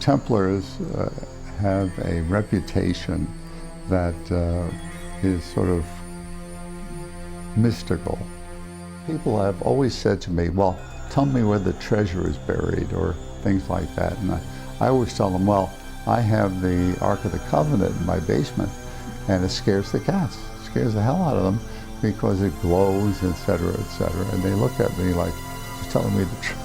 Templars have a reputation that is sort of mystical. People have always said to me, well, tell me where the treasure is buried, or things like that. And I always tell them, well, I have the Ark of the Covenant in my basement, and it scares the cats. It scares the hell out of them because it glows, etc., etc. And they look at me like, you're telling me the truth.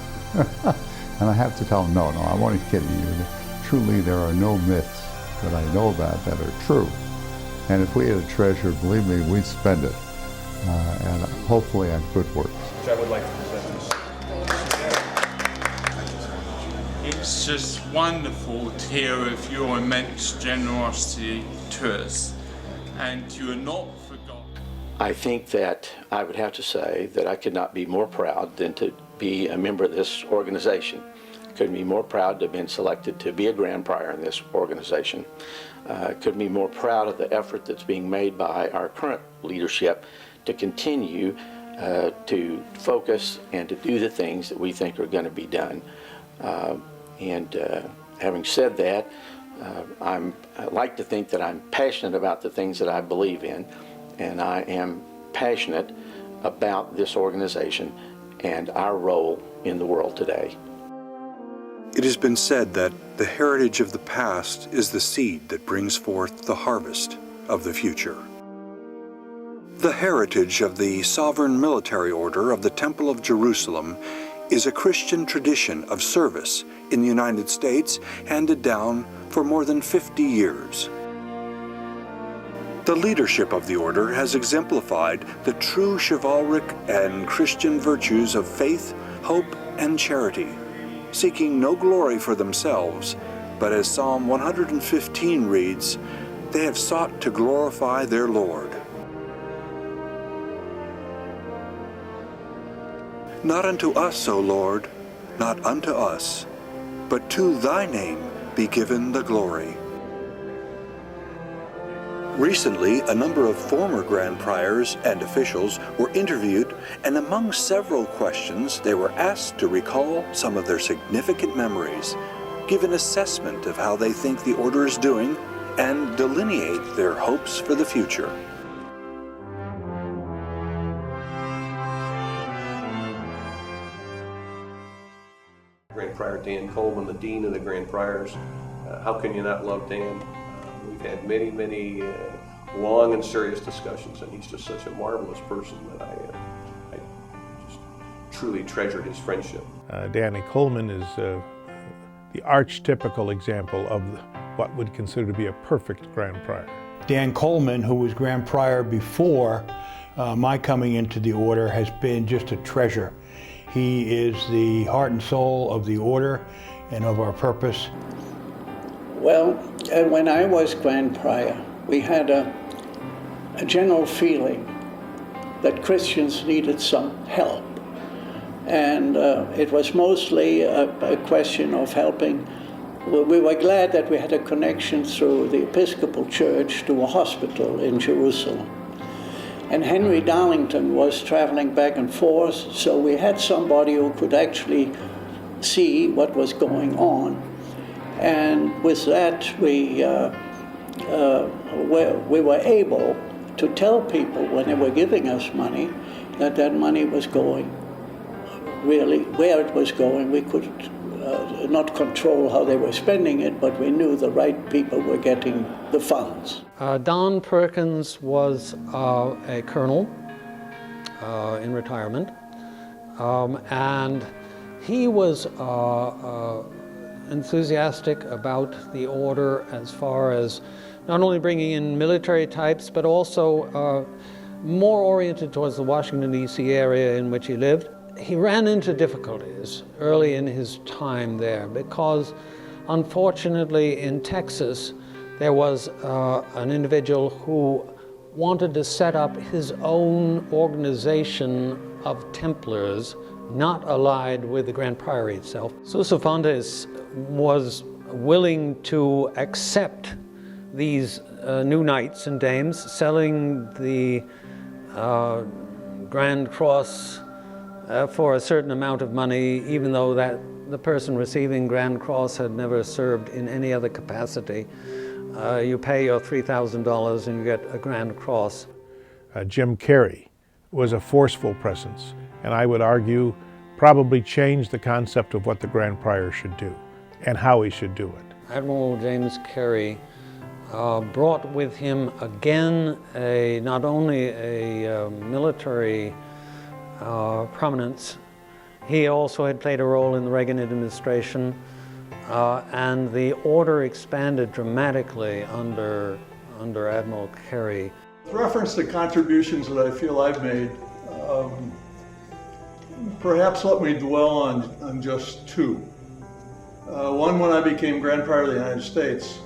And I have to tell them, no, I'm only kidding you. Truly, there are no myths that I know about that are true. And if we had a treasure, believe me, we'd spend it. And hopefully on good works. I would like to present this. It's just wonderful to hear of your immense generosity to us, and you are not forgotten. I think that I would have to say that I could not be more proud than to be a member of this organization. I couldn't be more proud to have been selected to be a Grand Prior in this organization. Couldn't be more proud of the effort that's being made by our current leadership to continue to focus and to do the things that we think are going to be done. Having said that, I like to think that I'm passionate about the things that I believe in, and I am passionate about this organization and our role in the world today. It has been said that the heritage of the past is the seed that brings forth the harvest of the future. The heritage of the Sovereign Military Order of the Temple of Jerusalem is a Christian tradition of service in the United States handed down for more than 50 years. The leadership of the order has exemplified the true chivalric and Christian virtues of faith, hope, and charity, seeking no glory for themselves, but as Psalm 115 reads, they have sought to glorify their Lord. Not unto us, O Lord, not unto us, but to thy name be given the glory. Recently, a number of former Grand Priors and officials were interviewed, and among several questions, they were asked to recall some of their significant memories, give an assessment of how they think the order is doing, and delineate their hopes for the future. Grand Prior Dan Coleman, the Dean of the Grand Priors. How can you not love Dan? We've had many long and serious discussions, and he's just such a marvelous person that I just truly treasure his friendship. Danny Coleman is the archetypical example of what would consider to be a perfect Grand Prior. Dan Coleman, who was Grand Prior before my coming into the order, has been just a treasure. He is the heart and soul of the order and of our purpose. Well, when I was Grand Prior, we had a general feeling that Christians needed some help. And it was mostly a question of helping. We were glad that we had a connection through the Episcopal Church to a hospital in Jerusalem. And Henry Darlington was traveling back and forth, so we had somebody who could actually see what was going on. And with that, we were able to tell people when they were giving us money that that money was going really where it was going. We could not control how they were spending it, but we knew the right people were getting the funds. Don Perkins was a colonel in retirement, and he was enthusiastic about the order as far as not only bringing in military types, but also more oriented towards the Washington, D.C. area in which he lived. He ran into difficulties early in his time there because, unfortunately, in Texas, there was an individual who wanted to set up his own organization of Templars, not allied with the Grand Priory itself. Susafontes was willing to accept these new knights and dames, selling the Grand Cross for a certain amount of money, even though that the person receiving Grand Cross had never served in any other capacity. You pay your $3,000 and you get a Grand Cross. Jim Carrey was a forceful presence, and I would argue probably changed the concept of what the Grand Prior should do and how he should do it. Admiral James Carey brought with him again not only a military prominence, he also had played a role in the Reagan administration, and the order expanded dramatically under Admiral Carey. With reference to contributions that I feel I've made, perhaps let me dwell on just two. One, when I became Grand Prior of the United States,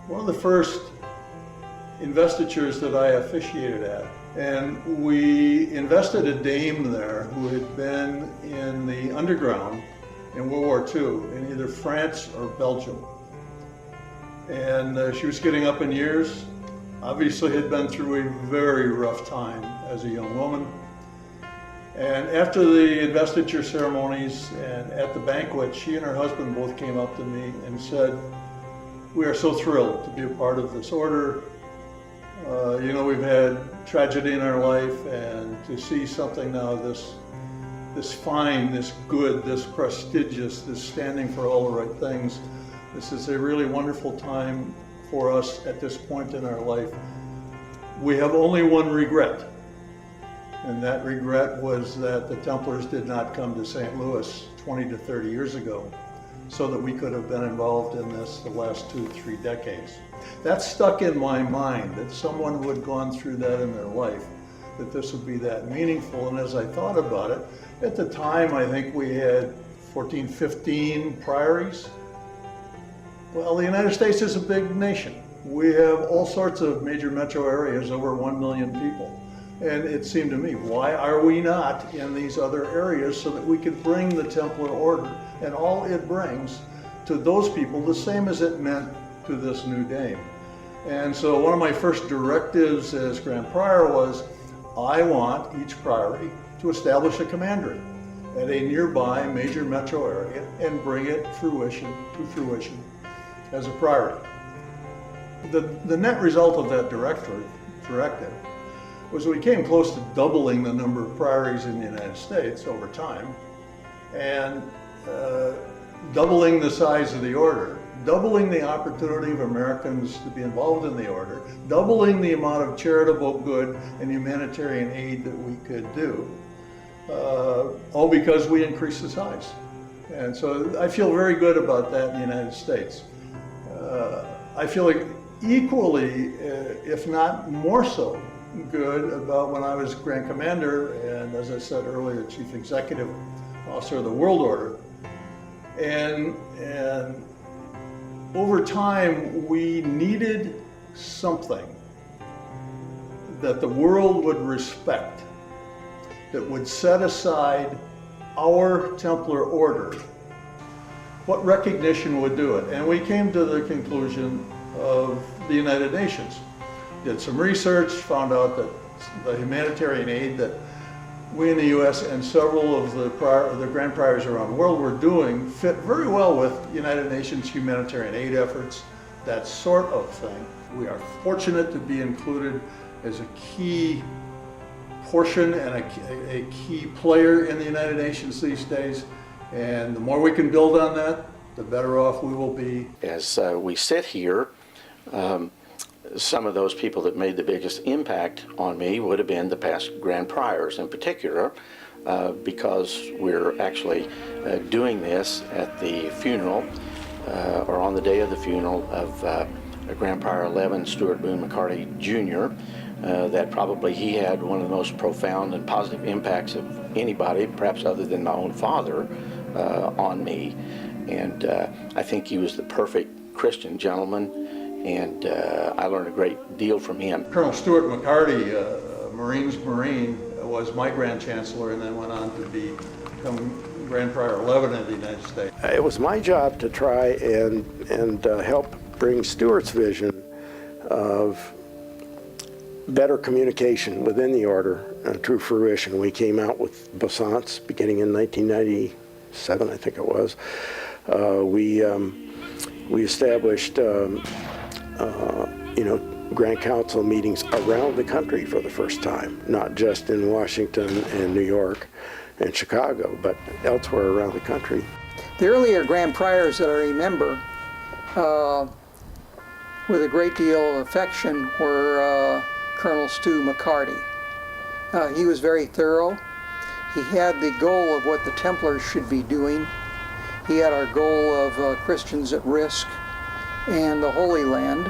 one of the first investitures that I officiated at, and we invested a dame there who had been in the underground in World War II in either France or Belgium. And she was getting up in years, obviously had been through a very rough time as a young woman. And after the investiture ceremonies and at the banquet, she and her husband both came up to me and said, "We are so thrilled to be a part of this order. You know, we've had tragedy in our life, and to see something now this fine, this good, this prestigious, this standing for all the right things, this is a really wonderful time for us at this point in our life. We have only one regret, and that regret was that the Templars did not come to St. Louis 20 to 30 years ago so that we could have been involved in this the last 2 to 3 decades." That stuck in my mind, that someone who had gone through that in their life, that this would be that meaningful. And as I thought about it, at the time I think we had 14, 15 priories. Well, the United States is a big nation. We have all sorts of major metro areas, over 1 million people. And it seemed to me, why are we not in these other areas so that we could bring the Templar order and all it brings to those people the same as it meant to this new dame. And so one of my first directives as Grand Prior was, I want each priory to establish a commandery at a nearby major metro area and bring it to fruition as a priority. The net result of that directive was we came close to doubling the number of priories in the United States over time, and doubling the size of the order, doubling the opportunity of Americans to be involved in the order, doubling the amount of charitable good and humanitarian aid that we could do, all because we increased the size. And so I feel very good about that in the United States. I feel like equally, if not more so, good about when I was Grand Commander and, as I said earlier, Chief Executive Officer of the World Order. And over time, we needed something that the world would respect, that would set aside our Templar order. What recognition would do it? And we came to the conclusion of the United Nations. Did some research, found out that the humanitarian aid that we in the U.S. and several of the Grand Priors around the world were doing fit very well with United Nations humanitarian aid efforts, that sort of thing. We are fortunate to be included as a key portion and a key player in the United Nations these days. And the more we can build on that, the better off we will be. As we sit here, some of those people that made the biggest impact on me would have been the past Grand Priors in particular, because we're actually doing this at the funeral, or on the day of the funeral of Grand Prior 11, Stuart Boone McCarty Jr., that probably he had one of the most profound and positive impacts of anybody, perhaps other than my own father, on me. And I think he was the perfect Christian gentleman, and I learned a great deal from him. Colonel Stuart McCarty, Marines Marine, was my Grand Chancellor and then went on to become Grand Prior 11 of the United States. It was my job to try and help bring Stuart's vision of better communication within the order to fruition. We came out with Bassants beginning in 1997, I think it was. We established, Grand Council meetings around the country for the first time, not just in Washington and New York and Chicago, but elsewhere around the country. The earlier Grand Priors that I remember with a great deal of affection were Colonel Stu McCarty. He was very thorough. He had the goal of what the Templars should be doing. He had our goal of Christians at risk and the Holy Land.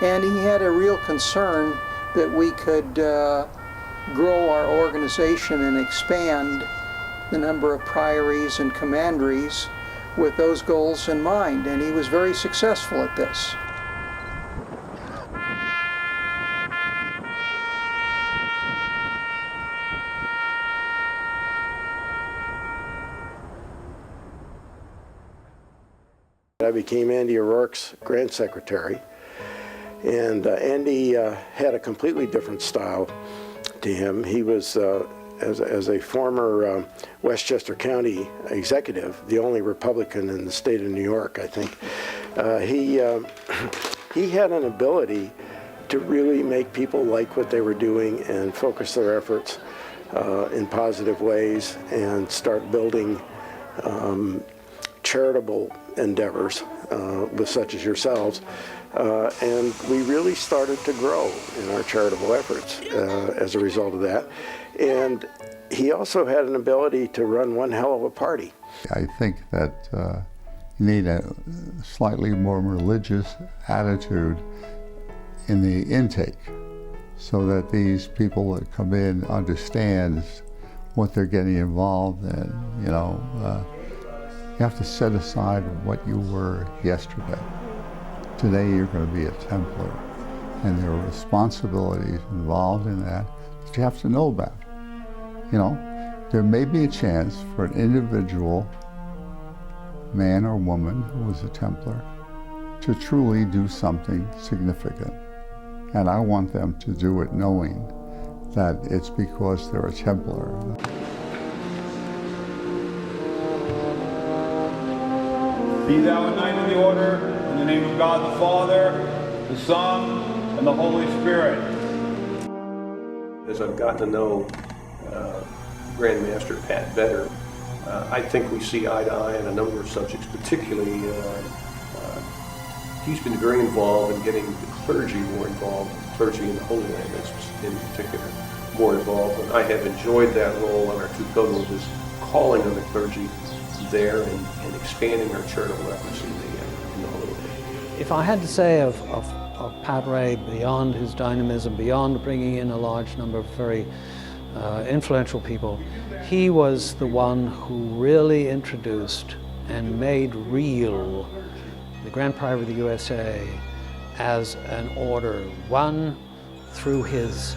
And he had a real concern that we could grow our organization and expand the number of priories and commanderies with those goals in mind. And he was very successful at this. I became Andy O'Rourke's Grand Secretary, and Andy had a completely different style to him. He was, as a former Westchester County executive, the only Republican in the state of New York, I think. He had an ability to really make people like what they were doing and focus their efforts in positive ways and start building charitable endeavors with such as yourselves. And we really started to grow in our charitable efforts as a result of that. And he also had an ability to run one hell of a party. I think that you need a slightly more religious attitude in the intake so that these people that come in understand what they're getting involved in. You have to set aside what you were yesterday. Today you're going to be a Templar, and there are responsibilities involved in that that you have to know about. There may be a chance for an individual, man or woman who is a Templar, to truly do something significant. And I want them to do it knowing that it's because they're a Templar. Be thou a knight of the order, in the name of God the Father, the Son, and the Holy Spirit. As I've gotten to know Grandmaster Pat better, I think we see eye to eye on a number of subjects, particularly he's been very involved in getting the clergy more involved, clergy in the Holy Land in particular, more involved. And I have enjoyed that role on our two pilgrimages, calling on the clergy there and expanding our charitable efforts in the Holy Land. If I had to say of Pat Ray, beyond his dynamism, beyond bringing in a large number of very influential people, he was the one who really introduced and made real the Grand Prior of the USA as an order. One, through his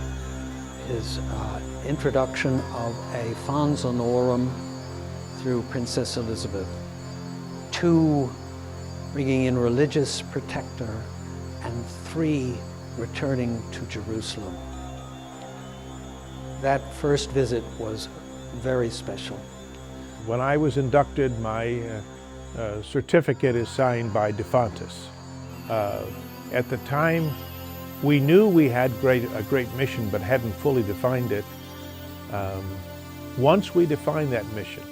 introduction of a Fons Honorum through Princess Elizabeth. Two, bringing in religious protector, and three, returning to Jerusalem. That first visit was very special. When I was inducted, my certificate is signed by DeFontis. At the time, we knew we had a great mission, but hadn't fully defined it. Once we defined that mission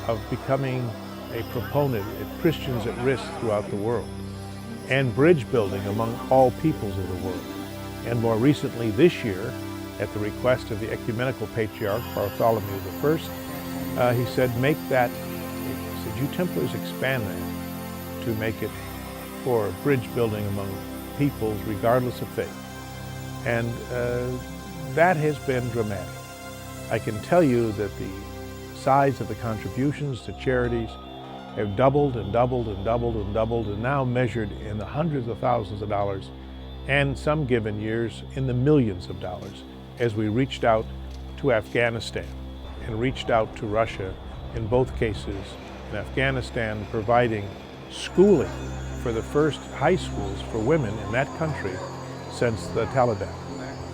of becoming a proponent of Christians at risk throughout the world, and bridge building among all peoples of the world, and more recently this year, at the request of the Ecumenical Patriarch Bartholomew I, he said, make that, he said, you Templars expand that to make it for bridge building among peoples regardless of faith. And that has been dramatic. I can tell you that the size of the contributions to charities have doubled and doubled and doubled and doubled, and now measured in the hundreds of thousands of dollars, and some given years in the millions of dollars, as we reached out to Afghanistan and reached out to Russia, in both cases in Afghanistan providing schooling for the first high schools for women in that country since the Taliban.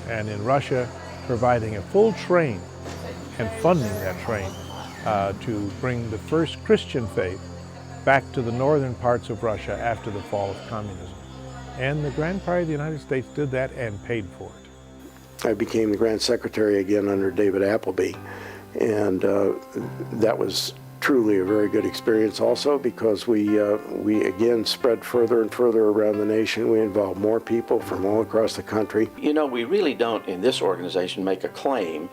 And in Russia, providing a full train and funding that train to bring the first Christian faith back to the northern parts of Russia after the fall of communism. And the Grand Prior of the United States did that and paid for it. I became the Grand Secretary again under David Appleby, and that was truly a very good experience also, because we again spread further and further around the nation. We involved more people from all across the country. You know, we really don't in this organization make a claim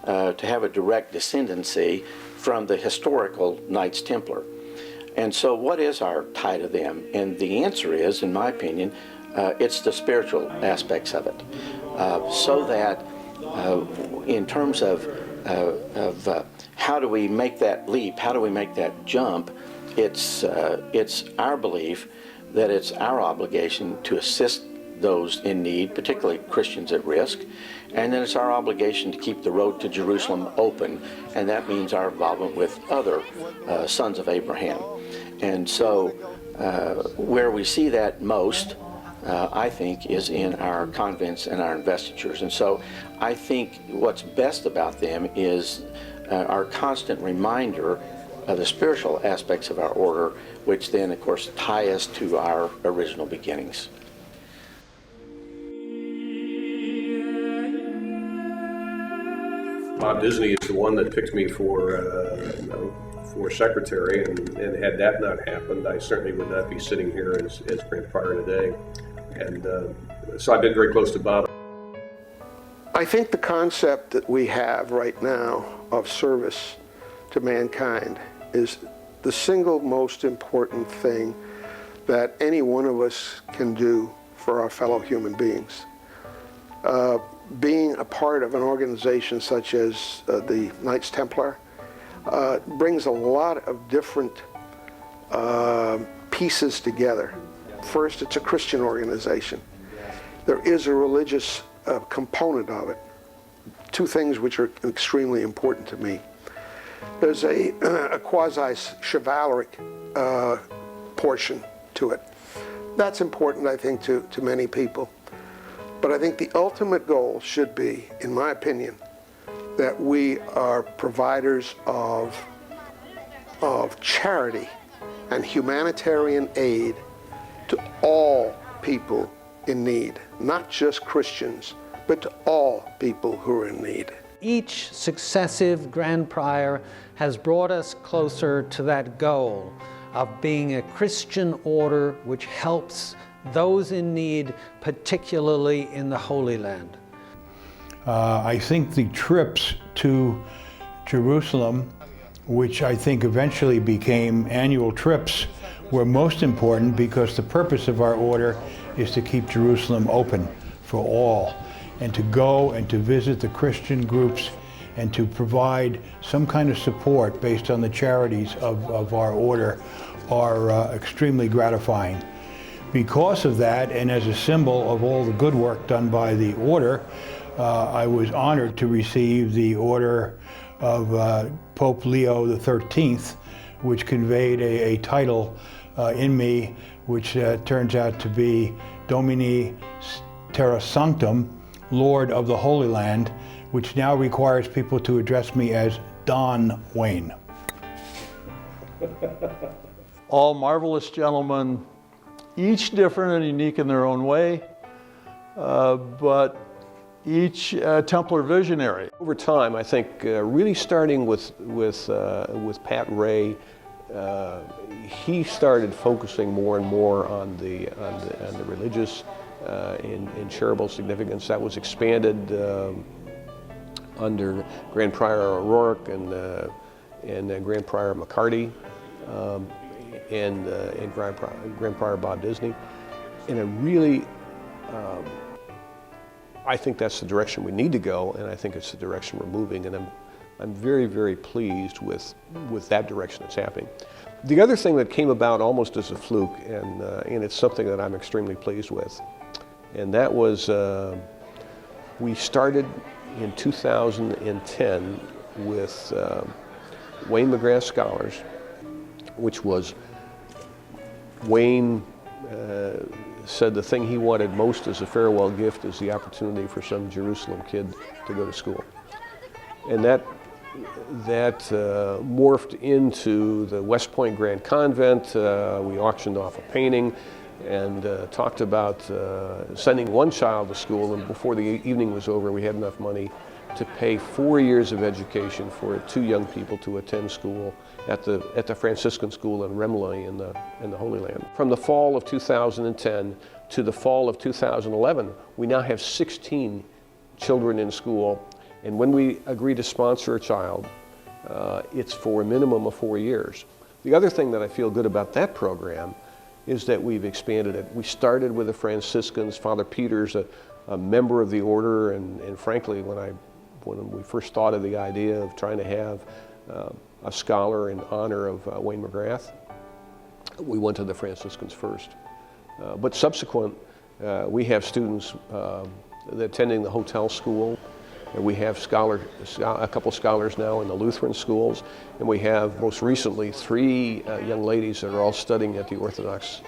to have a direct descendancy from the historical Knights Templar. And so what is our tie to them? And the answer is, in my opinion, it's the spiritual aspects of it. So that in terms of how do we make that leap, how do we make that jump, it's our belief that it's our obligation to assist those in need, particularly Christians at risk, and then it's our obligation to keep the road to Jerusalem open, and that means our involvement with other sons of Abraham. And so where we see that most, I think, is in our convents and our investitures. And so I think what's best about them is our constant reminder of the spiritual aspects of our order, which then, of course, tie us to our original beginnings. Bob Disney is the one that picked me for secretary, and had that not happened, I certainly would not be sitting here as Grand Prior today. And so I've been very close to Bob. I think the concept that we have right now of service to mankind is the single most important thing that any one of us can do for our fellow human beings. Being a part of an organization such as the Knights Templar brings a lot of different pieces together. First, it's a Christian organization. There is a religious component of it. Two things which are extremely important to me. There's a quasi-chivalric portion to it. That's important, I think, to many people. But I think the ultimate goal should be, in my opinion, that we are providers of charity and humanitarian aid to all people in need, not just Christians, but to all people who are in need. Each successive Grand Prior has brought us closer to that goal of being a Christian order which helps those in need, particularly in the Holy Land. I think the trips to Jerusalem, which I think eventually became annual trips, were most important because the purpose of our order is to keep Jerusalem open for all, and to go and to visit the Christian groups and to provide some kind of support based on the charities of our order are extremely gratifying. Because of that, and as a symbol of all the good work done by the order, I was honored to receive the order of Pope Leo XIII, which conveyed a title in me, which turns out to be Domini Terra Sanctum, Lord of the Holy Land, which now requires people to address me as Don Wayne. All marvelous gentlemen, each different and unique in their own way, but each Templar visionary. Over time, I think really starting with Pat Ray, he started focusing more and more on the religious and charitable significance. That was expanded under Grand Prior O'Rourke and Grand Prior McCarty and Grand Prior Bob Disney. And it really, I think that's the direction we need to go, and I think it's the direction we're moving, and I'm very, very pleased with that direction that's happening. The other thing that came about almost as a fluke, and it's something that I'm extremely pleased with, and that was we started in 2010 with Wayne McGrath Scholars, which was Wayne said the thing he wanted most as a farewell gift is the opportunity for some Jerusalem kid to go to school. And that morphed into the West Point Grand Convent. We auctioned off a painting and talked about sending one child to school, and before the evening was over, we had enough money to pay 4 years of education for 2 young people to attend school at the Franciscan school in Remley in the Holy Land. From the fall of 2010 to the fall of 2011, we now have 16 children in school, and when we agree to sponsor a child, it's for a minimum of 4 years. The other thing that I feel good about that program is that we've expanded it. We started with the Franciscans. Father Peter's a member of the order, and frankly, when we first thought of the idea of trying to have a scholar in honor of Wayne McGrath, we went to the Franciscans first. But subsequent, we have students attending the hotel school, and we have a couple scholars now in the Lutheran schools, and we have most recently 3 young ladies that are all studying at the Orthodox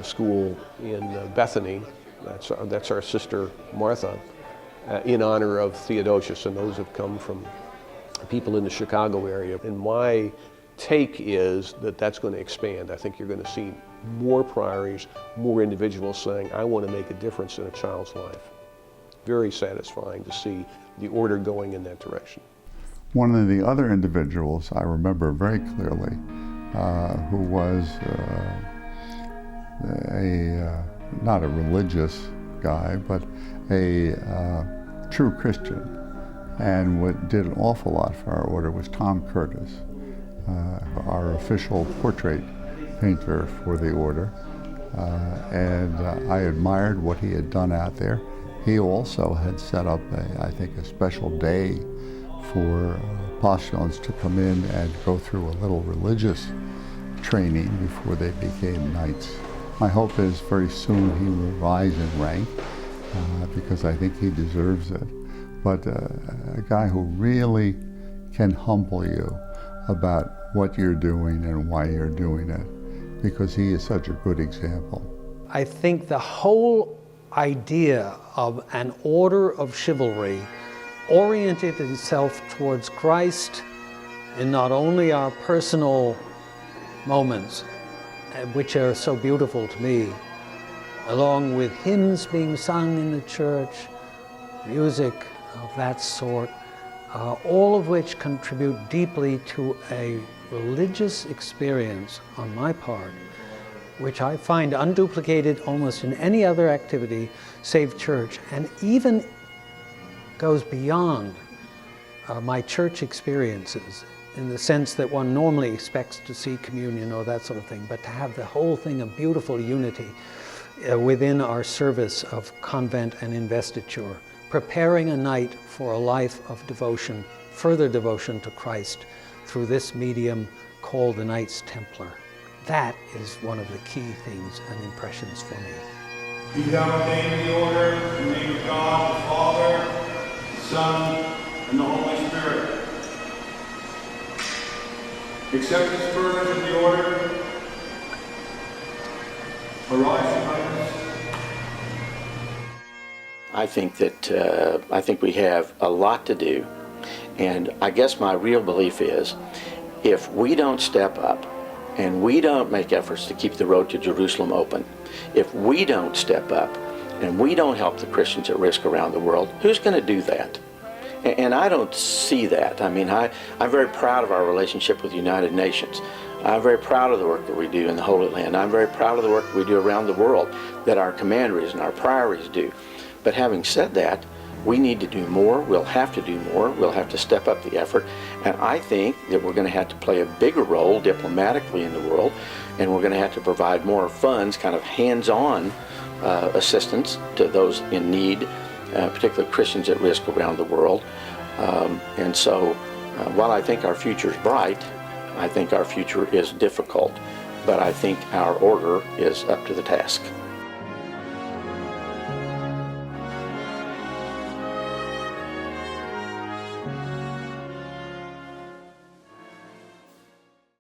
school in Bethany. That's our sister Martha, in honor of Theodosius, and those have come from people in the Chicago area. And my take is that that's going to expand. I think you're going to see more priories, more individuals saying, I want to make a difference in a child's life. Very satisfying to see the order going in that direction. One of the other individuals I remember very clearly, who was not a religious guy, but a true Christian, and what did an awful lot for our order, was Tom Curtis, our official portrait painter for the order. And I admired what he had done out there. He also had set up, I think, a special day for postulants to come in and go through a little religious training before they became knights. My hope is very soon he will rise in rank, because I think he deserves it. But a guy who really can humble you about what you're doing and why you're doing it, because he is such a good example. I think the whole idea of an order of chivalry oriented itself towards Christ in not only our personal moments, which are so beautiful to me, along with hymns being sung in the church, music of that sort, all of which contribute deeply to a religious experience on my part, which I find unduplicated almost in any other activity save church, and even goes beyond my church experiences, in the sense that one normally expects to see communion or that sort of thing, but to have the whole thing of beautiful unity within our service of convent and investiture, preparing a knight for a life of devotion, further devotion to Christ through this medium called the Knights Templar. That is one of the key things and impressions for me. Be thou ordained in the order, in the name of God, the Father, the Son, and the Holy Spirit. Accept the spurs of the order. Arise, Your Highness. I think we have a lot to do, and I guess my real belief is, if we don't step up and we don't make efforts to keep the road to Jerusalem open, if we don't step up and we don't help the Christians at risk around the world, who's going to do that? And I don't see that. I mean, I'm very proud of our relationship with the United Nations. I'm very proud of the work that we do in the Holy Land. I'm very proud of the work that we do around the world, that our commanderies and our priories do. But having said that, we need to do more. We'll have to do more. We'll have to step up the effort. And I think that we're going to have to play a bigger role diplomatically in the world, and we're going to have to provide more funds, kind of hands-on assistance to those in need, particularly Christians at risk around the world. And so while I think our future is bright, I think our future is difficult, but I think our order is up to the task.